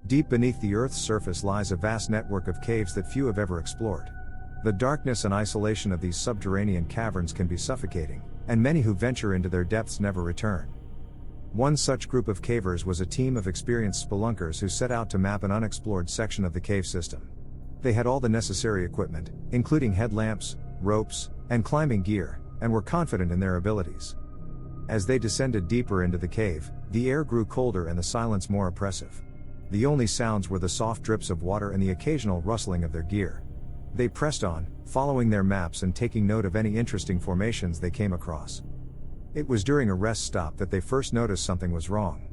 Deep beneath the Earth's surface lies a vast network of caves that few have ever explored. The darkness and isolation of these subterranean caverns can be suffocating, and many who venture into their depths never return. One such group of cavers was a team of experienced spelunkers who set out to map an unexplored section of the cave system. They had all the necessary equipment, including headlamps, ropes, and climbing gear, and were confident in their abilities. As they descended deeper into the cave, the air grew colder and the silence more oppressive. The only sounds were the soft drips of water and the occasional rustling of their gear. They pressed on, following their maps and taking note of any interesting formations they came across. It was during a rest stop that they first noticed something was wrong.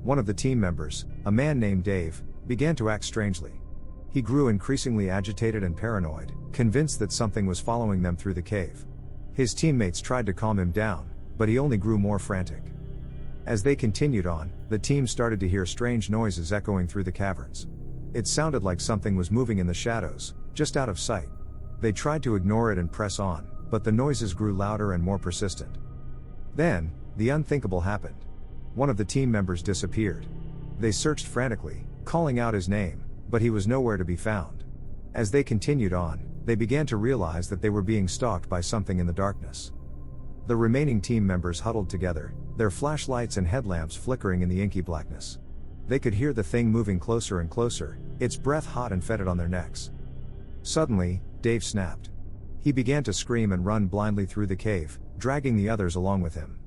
One of the team members, a man named Dave, began to act strangely. He grew increasingly agitated and paranoid, convinced that something was following them through the cave. His teammates tried to calm him down, but he only grew more frantic. As they continued on, the team started to hear strange noises echoing through the caverns. It sounded like something was moving in the shadows, just out of sight. They tried to ignore it and press on, but the noises grew louder and more persistent. Then, the unthinkable happened. One of the team members disappeared. They searched frantically, calling out his name, but he was nowhere to be found. As they continued on, they began to realize that they were being stalked by something in the darkness. The remaining team members huddled together, their flashlights and headlamps flickering in the inky blackness. They could hear the thing moving closer and closer, its breath hot and fetid on their necks. Suddenly, Dave snapped. He began to scream and run blindly through the cave, dragging the others along with him.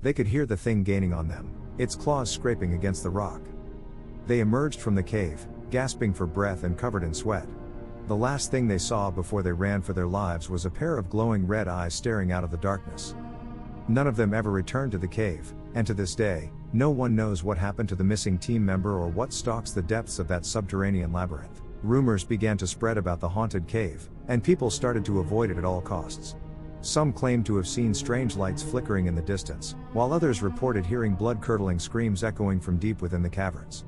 They could hear the thing gaining on them, its claws scraping against the rock. They emerged from the cave, gasping for breath and covered in sweat. The last thing they saw before they ran for their lives was a pair of glowing red eyes staring out of the darkness. None of them ever returned to the cave, and to this day, no one knows what happened to the missing team member or what stalks the depths of that subterranean labyrinth. Rumors began to spread about the haunted cave, and people started to avoid it at all costs. Some claimed to have seen strange lights flickering in the distance, while others reported hearing blood-curdling screams echoing from deep within the caverns.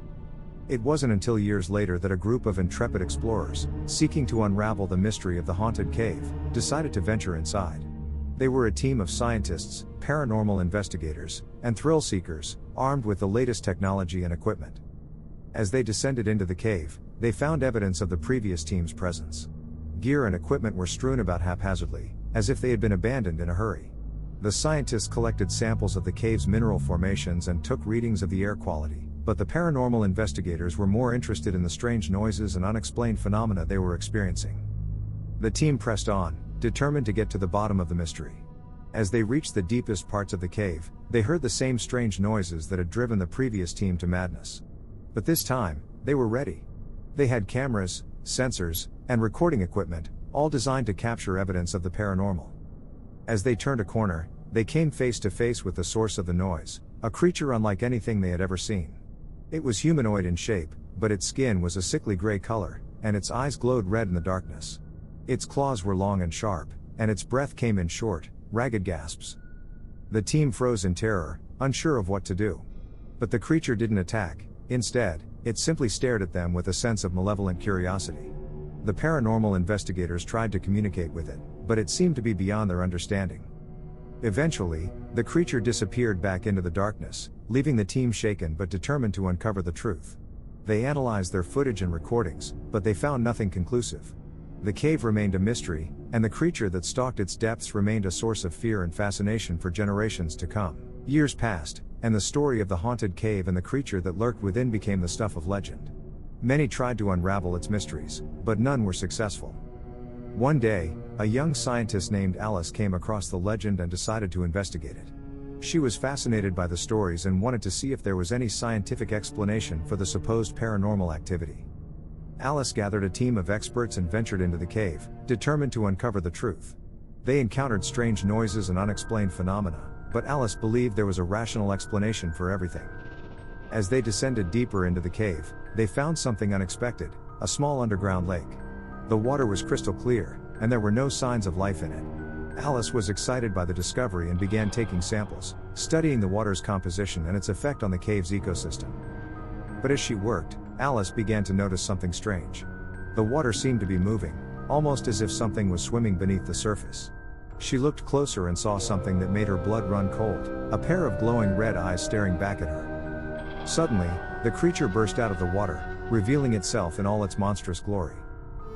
It wasn't until years later that a group of intrepid explorers, seeking to unravel the mystery of the haunted cave, decided to venture inside. They were a team of scientists, paranormal investigators, and thrill seekers, armed with the latest technology and equipment. As they descended into the cave, they found evidence of the previous team's presence. Gear and equipment were strewn about haphazardly, as if they had been abandoned in a hurry. The scientists collected samples of the cave's mineral formations and took readings of the air quality, but the paranormal investigators were more interested in the strange noises and unexplained phenomena they were experiencing. The team pressed on, determined to get to the bottom of the mystery. As they reached the deepest parts of the cave, they heard the same strange noises that had driven the previous team to madness. But this time, they were ready. They had cameras, sensors, and recording equipment, all designed to capture evidence of the paranormal. As they turned a corner, they came face to face with the source of the noise, a creature unlike anything they had ever seen. It was humanoid in shape, but its skin was a sickly gray color, and its eyes glowed red in the darkness. Its claws were long and sharp, and its breath came in short, ragged gasps. The team froze in terror, unsure of what to do. But the creature didn't attack. Instead, it simply stared at them with a sense of malevolent curiosity. The paranormal investigators tried to communicate with it, but it seemed to be beyond their understanding. Eventually, the creature disappeared back into the darkness, leaving the team shaken but determined to uncover the truth. They analyzed their footage and recordings, but they found nothing conclusive. The cave remained a mystery, and the creature that stalked its depths remained a source of fear and fascination for generations to come. Years passed, and the story of the haunted cave and the creature that lurked within became the stuff of legend. Many tried to unravel its mysteries, but none were successful. One day, a young scientist named Alice came across the legend and decided to investigate it. She was fascinated by the stories and wanted to see if there was any scientific explanation for the supposed paranormal activity. Alice gathered a team of experts and ventured into the cave, determined to uncover the truth. They encountered strange noises and unexplained phenomena, but Alice believed there was a rational explanation for everything. As they descended deeper into the cave, they found something unexpected, a small underground lake. The water was crystal clear, and there were no signs of life in it. Alice was excited by the discovery and began taking samples, studying the water's composition and its effect on the cave's ecosystem. But as she worked, Alice began to notice something strange. The water seemed to be moving, almost as if something was swimming beneath the surface. She looked closer and saw something that made her blood run cold, a pair of glowing red eyes staring back at her. Suddenly, the creature burst out of the water, revealing itself in all its monstrous glory.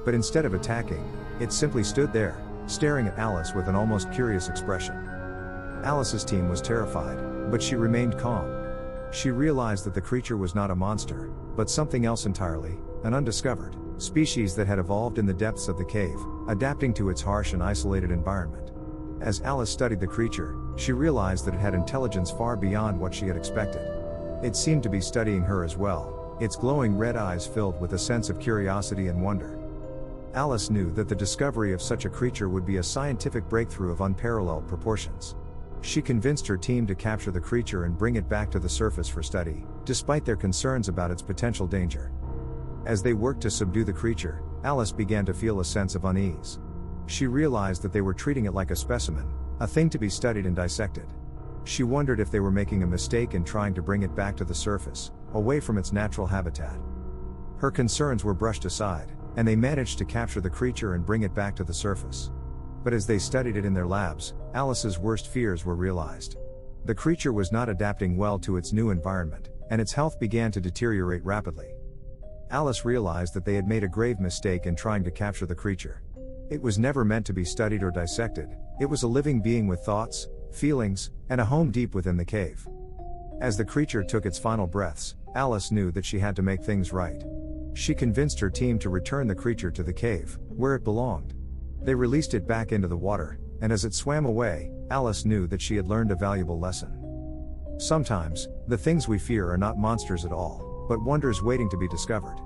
But instead of attacking, it simply stood there, staring at Alice with an almost curious expression. Alice's team was terrified, but she remained calm. She realized that the creature was not a monster, but something else entirely, an undiscovered species that had evolved in the depths of the cave, adapting to its harsh and isolated environment. As Alice studied the creature, she realized that it had intelligence far beyond what she had expected. It seemed to be studying her as well, its glowing red eyes filled with a sense of curiosity and wonder. Alice knew that the discovery of such a creature would be a scientific breakthrough of unparalleled proportions. She convinced her team to capture the creature and bring it back to the surface for study, despite their concerns about its potential danger. As they worked to subdue the creature, Alice began to feel a sense of unease. She realized that they were treating it like a specimen, a thing to be studied and dissected. She wondered if they were making a mistake in trying to bring it back to the surface, away from its natural habitat. Her concerns were brushed aside, and they managed to capture the creature and bring it back to the surface. But as they studied it in their labs, Alice's worst fears were realized. The creature was not adapting well to its new environment, and its health began to deteriorate rapidly. Alice realized that they had made a grave mistake in trying to capture the creature. It was never meant to be studied or dissected. It was a living being with thoughts, feelings, and a home deep within the cave. As the creature took its final breaths, Alice knew that she had to make things right. She convinced her team to return the creature to the cave, where it belonged. They released it back into the water, and as it swam away, Alice knew that she had learned a valuable lesson. Sometimes, the things we fear are not monsters at all, but wonders waiting to be discovered.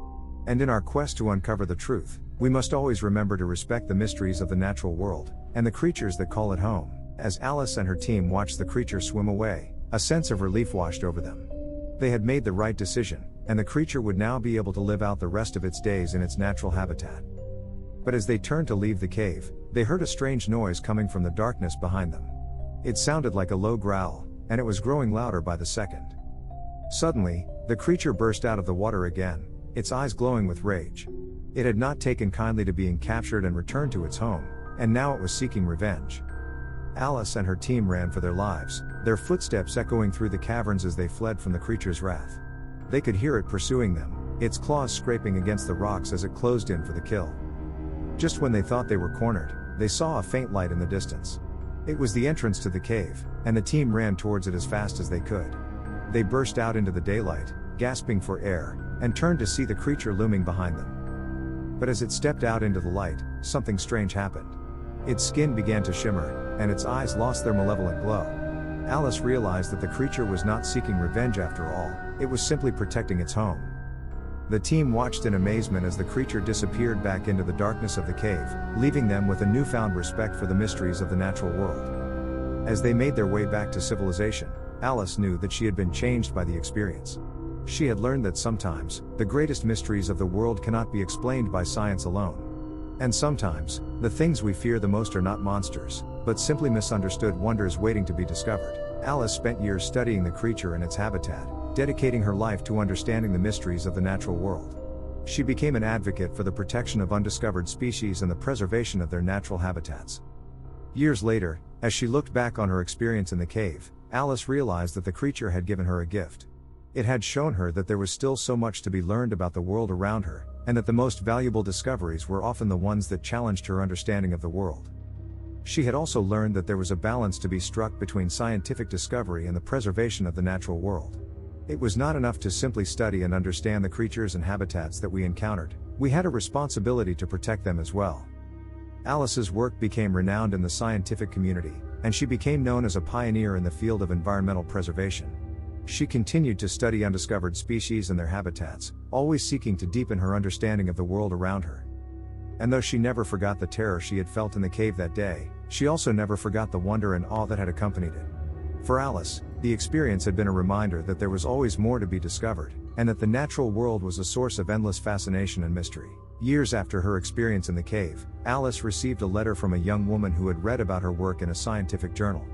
And in our quest to uncover the truth, we must always remember to respect the mysteries of the natural world, and the creatures that call it home. As Alice and her team watched the creature swim away, a sense of relief washed over them. They had made the right decision, and the creature would now be able to live out the rest of its days in its natural habitat. But as they turned to leave the cave, they heard a strange noise coming from the darkness behind them. It sounded like a low growl, and it was growing louder by the second. Suddenly, the creature burst out of the water again, its eyes glowing with rage. It had not taken kindly to being captured and returned to its home, and now it was seeking revenge. Alice and her team ran for their lives, their footsteps echoing through the caverns as they fled from the creature's wrath. They could hear it pursuing them, its claws scraping against the rocks as it closed in for the kill. Just when they thought they were cornered, they saw a faint light in the distance. It was the entrance to the cave, and the team ran towards it as fast as they could. They burst out into the daylight, gasping for air, and turned to see the creature looming behind them. But as it stepped out into the light, something strange happened. Its skin began to shimmer, and its eyes lost their malevolent glow. Alice realized that the creature was not seeking revenge after all, it was simply protecting its home. The team watched in amazement as the creature disappeared back into the darkness of the cave, leaving them with a newfound respect for the mysteries of the natural world. As they made their way back to civilization, Alice knew that she had been changed by the experience. She had learned that sometimes, the greatest mysteries of the world cannot be explained by science alone. And sometimes, the things we fear the most are not monsters, but simply misunderstood wonders waiting to be discovered. Alice spent years studying the creature and its habitat, dedicating her life to understanding the mysteries of the natural world. She became an advocate for the protection of undiscovered species and the preservation of their natural habitats. Years later, as she looked back on her experience in the cave, Alice realized that the creature had given her a gift. It had shown her that there was still so much to be learned about the world around her, and that the most valuable discoveries were often the ones that challenged her understanding of the world. She had also learned that there was a balance to be struck between scientific discovery and the preservation of the natural world. It was not enough to simply study and understand the creatures and habitats that we encountered, we had a responsibility to protect them as well. Alice's work became renowned in the scientific community, and she became known as a pioneer in the field of environmental preservation. She continued to study undiscovered species and their habitats, always seeking to deepen her understanding of the world around her. And though she never forgot the terror she had felt in the cave that day, she also never forgot the wonder and awe that had accompanied it. For Alice, the experience had been a reminder that there was always more to be discovered, and that the natural world was a source of endless fascination and mystery. Years after her experience in the cave, Alice received a letter from a young woman who had read about her work in a scientific journal.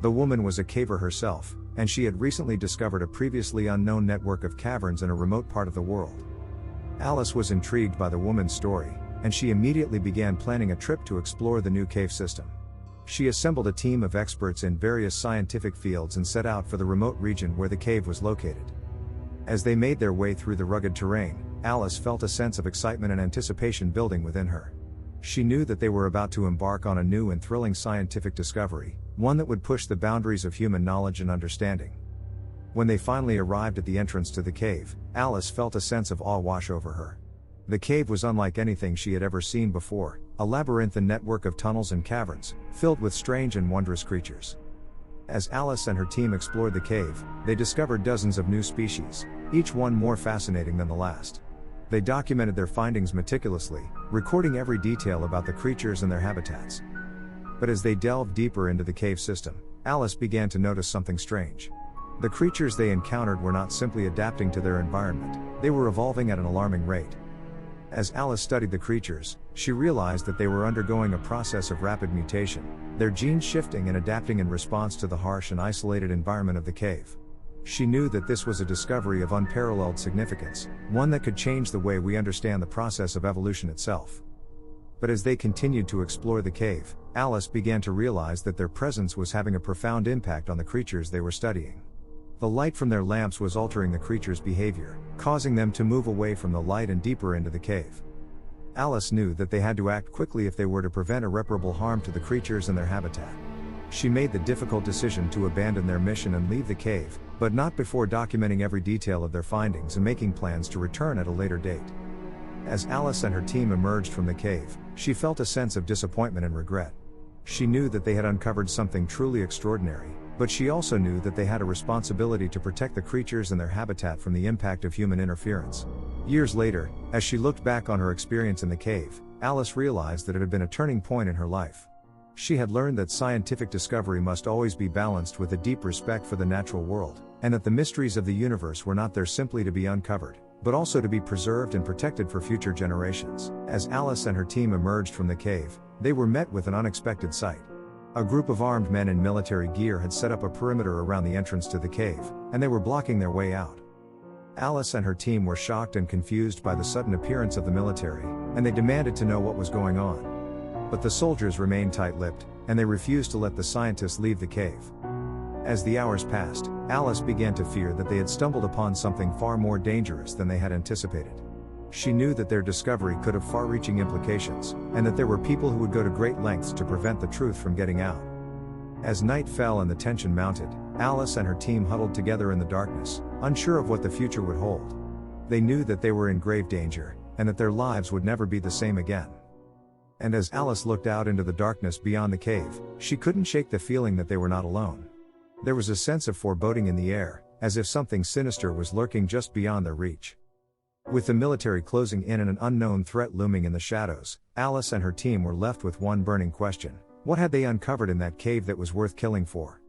The woman was a caver herself, and she had recently discovered a previously unknown network of caverns in a remote part of the world. Alice was intrigued by the woman's story, and she immediately began planning a trip to explore the new cave system. She assembled a team of experts in various scientific fields and set out for the remote region where the cave was located. As they made their way through the rugged terrain, Alice felt a sense of excitement and anticipation building within her. She knew that they were about to embark on a new and thrilling scientific discovery, one that would push the boundaries of human knowledge and understanding. When they finally arrived at the entrance to the cave, Alice felt a sense of awe wash over her. The cave was unlike anything she had ever seen before, a labyrinthine network of tunnels and caverns, filled with strange and wondrous creatures. As Alice and her team explored the cave, they discovered dozens of new species, each one more fascinating than the last. They documented their findings meticulously, recording every detail about the creatures and their habitats. But as they delved deeper into the cave system, Alice began to notice something strange. The creatures they encountered were not simply adapting to their environment, they were evolving at an alarming rate. As Alice studied the creatures, she realized that they were undergoing a process of rapid mutation, their genes shifting and adapting in response to the harsh and isolated environment of the cave. She knew that this was a discovery of unparalleled significance, one that could change the way we understand the process of evolution itself. But as they continued to explore the cave, Alice began to realize that their presence was having a profound impact on the creatures they were studying. The light from their lamps was altering the creatures' behavior, causing them to move away from the light and deeper into the cave. Alice knew that they had to act quickly if they were to prevent irreparable harm to the creatures and their habitat. She made the difficult decision to abandon their mission and leave the cave, but not before documenting every detail of their findings and making plans to return at a later date. As Alice and her team emerged from the cave, she felt a sense of disappointment and regret. She knew that they had uncovered something truly extraordinary, but she also knew that they had a responsibility to protect the creatures and their habitat from the impact of human interference. Years later, as she looked back on her experience in the cave, Alice realized that it had been a turning point in her life. She had learned that scientific discovery must always be balanced with a deep respect for the natural world, and that the mysteries of the universe were not there simply to be uncovered, but also to be preserved and protected for future generations. As Alice and her team emerged from the cave, they were met with an unexpected sight. A group of armed men in military gear had set up a perimeter around the entrance to the cave, and they were blocking their way out. Alice and her team were shocked and confused by the sudden appearance of the military, and they demanded to know what was going on. But the soldiers remained tight-lipped, and they refused to let the scientists leave the cave. As the hours passed, Alice began to fear that they had stumbled upon something far more dangerous than they had anticipated. She knew that their discovery could have far-reaching implications, and that there were people who would go to great lengths to prevent the truth from getting out. As night fell and the tension mounted, Alice and her team huddled together in the darkness, unsure of what the future would hold. They knew that they were in grave danger, and that their lives would never be the same again. And as Alice looked out into the darkness beyond the cave, she couldn't shake the feeling that they were not alone. There was a sense of foreboding in the air, as if something sinister was lurking just beyond their reach. With the military closing in and an unknown threat looming in the shadows, Alice and her team were left with one burning question: what had they uncovered in that cave that was worth killing for?